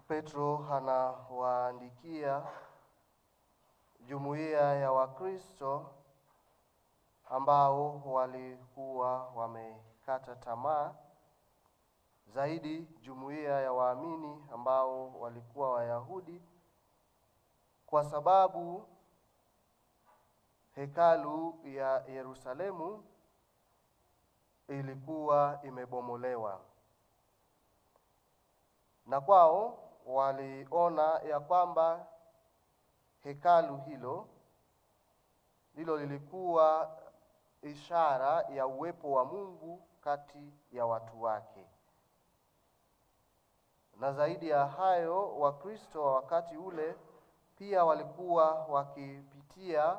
Petro anawaandikia jumuiya ya Wakristo ambao walikuwa wamekata tamaa, zaidi jumuiya ya waamini ambao walikuwa Wayahudi, kwa sababu hekalu ya Yerusalemu ilikuwa imebomolewa. Na kwao waliona ya kwamba hekalu hilo lilikuwa ishara ya uwepo wa Mungu kati ya watu wake. Na zaidi ya hayo, Wakristo wa wakati ule pia walikuwa wakipitia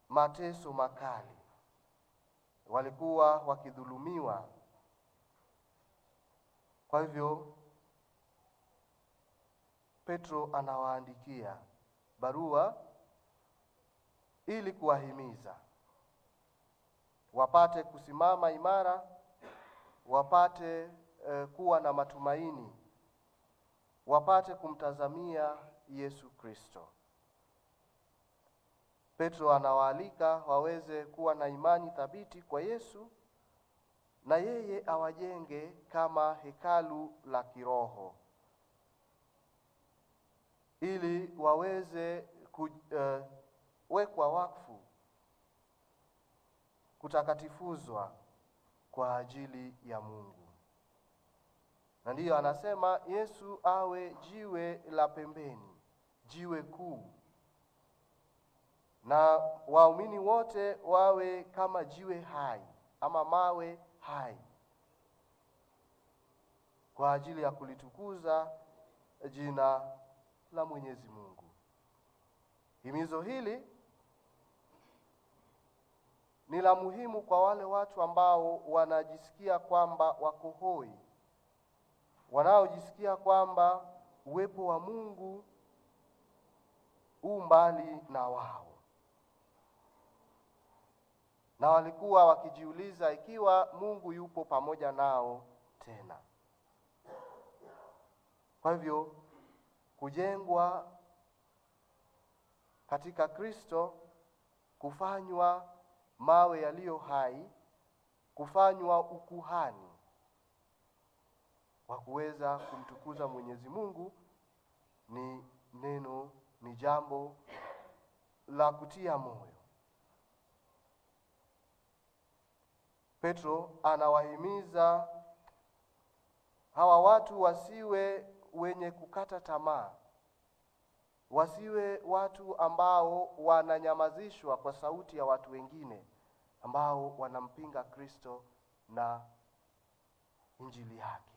mateso makali. Walikuwa wakidhulumiwa. Kwa hivyo Petro anawaandikia barua ili kuwahimiza wapate kusimama imara, wapate kuwa na matumaini, wapate kumtazamia Yesu Kristo. Petro anawaalika waweze kuwa na imani thabiti kwa Yesu, na yeye awajenge kama hekalu la kiroho, ili waweze kuwekwa wakfu, kutakatifuzwa kwa ajili ya Mungu. Na ndiyo anasema Yesu awe jiwe la pembeni, jiwe kuu, na waumini wote wawe kama jiwe hai ama mawe hai, kwa ajili ya kulitukuza jina la Mwenyezi Mungu. Himizo hili ni la muhimu kwa wale watu ambao wanajisikia kwamba wako hoi, wanaojisikia kwamba uwepo wa Mungu u mbali na wao, na walikuwa wakijiuliza ikiwa Mungu yupo pamoja nao tena. Kwa hivyo kujengwa katika Kristo, kufanywa mawe yaliyo hai, kufanywa ukuhani wa kuweza kumtukuza Mwenyezi Mungu, ni jambo la kutia moyo. Petro anawahimiza hawa watu wasiwe wenye kukata tamaa, wasiwe watu ambao wananyamazishwa kwa sauti ya watu wengine ambao wanampinga Kristo na injili yake.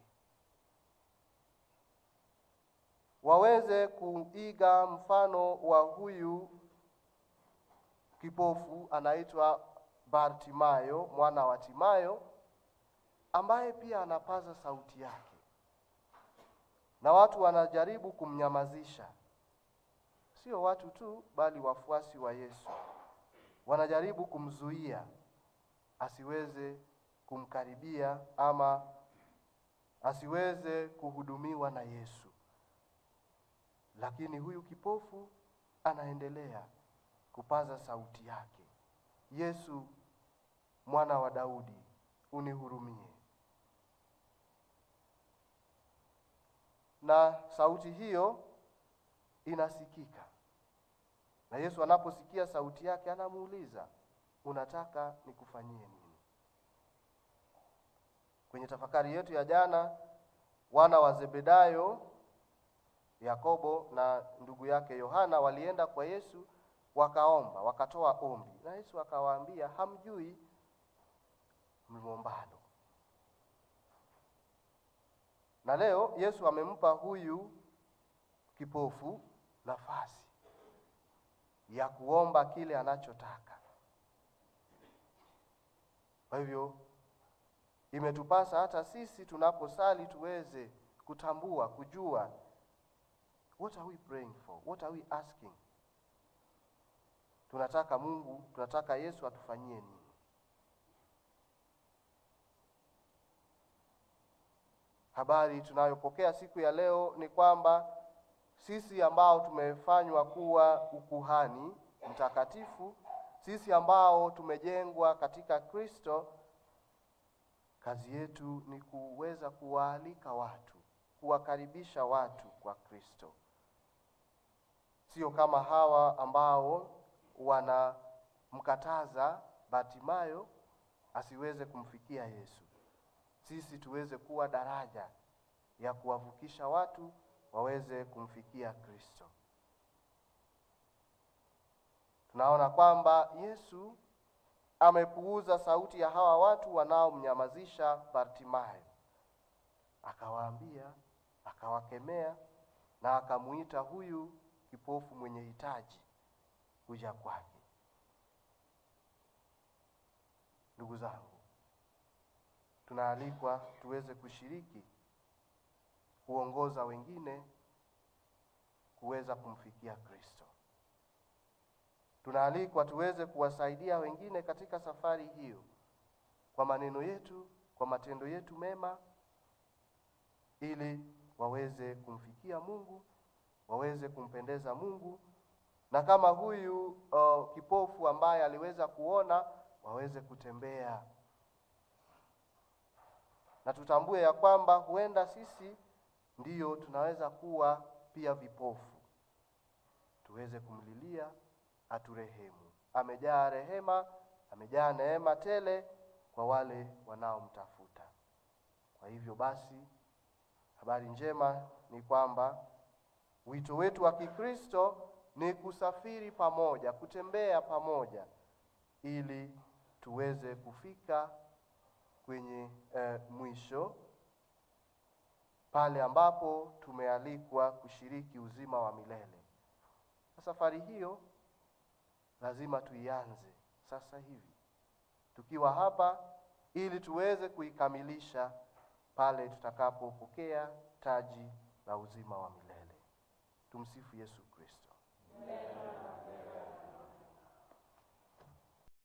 Waweze kuiga mfano wa huyu kipofu anaitwa Bartimayo, mwana wa Timayo, ambaye pia anapaza sauti yake, na watu wanajaribu kumnyamazisha. Sio watu tu, bali wafuasi wa Yesu wanajaribu kumzuia asiweze kumkaribia ama asiweze kuhudumiwa na Yesu. Lakini huyu kipofu anaendelea kupaza sauti yake, Yesu mwana wa Daudi, unihurumie. Na sauti hiyo inasikika. Na Yesu anaposikia sauti yake anamuuliza, unataka nikufanyie nini? Kwenye tafakari yetu ya jana, wana wa Zebedayo, Yakobo na ndugu yake Yohana, walienda kwa Yesu wakaomba, wakatoa ombi. Na Yesu akawaambia, hamjui mliombalo. Na leo Yesu amempa huyu kipofu nafasi ya kuomba kile anachotaka. Kwa hivyo imetupasa hata sisi tunaposali tuweze kutambua, kujua, what are we praying for? What are we asking? Tunataka Mungu, tunataka Yesu atufanyie nini? habari tunayopokea siku ya leo ni kwamba sisi ambao tumefanywa kuwa ukuhani mtakatifu, sisi ambao tumejengwa katika Kristo, kazi yetu ni kuweza kuwaalika watu, kuwakaribisha watu kwa Kristo. Sio kama hawa ambao wanamkataza Bartimayo asiweze kumfikia Yesu. Sisi tuweze kuwa daraja ya kuwavukisha watu waweze kumfikia Kristo. Tunaona kwamba Yesu amepuuza sauti ya hawa watu wanaomnyamazisha Bartimayo. Akawaambia, akawakemea na akamuita huyu kipofu mwenye hitaji kuja kwake. Ndugu zangu, tunaalikwa tuweze kushiriki kuongoza wengine kuweza kumfikia Kristo. Tunaalikwa tuweze kuwasaidia wengine katika safari hiyo kwa maneno yetu, kwa matendo yetu mema, ili waweze kumfikia Mungu, waweze kumpendeza Mungu, na kama huyu kipofu ambaye aliweza kuona, waweze kutembea. Na tutambue ya kwamba huenda sisi ndiyo tunaweza kuwa pia vipofu. Tuweze kumlilia aturehemu. Amejaa rehema, amejaa neema tele kwa wale wanaomtafuta. Kwa hivyo basi, habari njema ni kwamba wito wetu wa Kikristo ni kusafiri pamoja, kutembea pamoja, ili tuweze kufika kwenye mwisho, pale ambapo tumealikwa kushiriki uzima wa milele. Safari hiyo lazima tuianze sasa hivi, tukiwa hapa, ili tuweze kuikamilisha pale tutakapopokea taji la uzima wa milele. Tumsifu Yesu Kristo. Amen.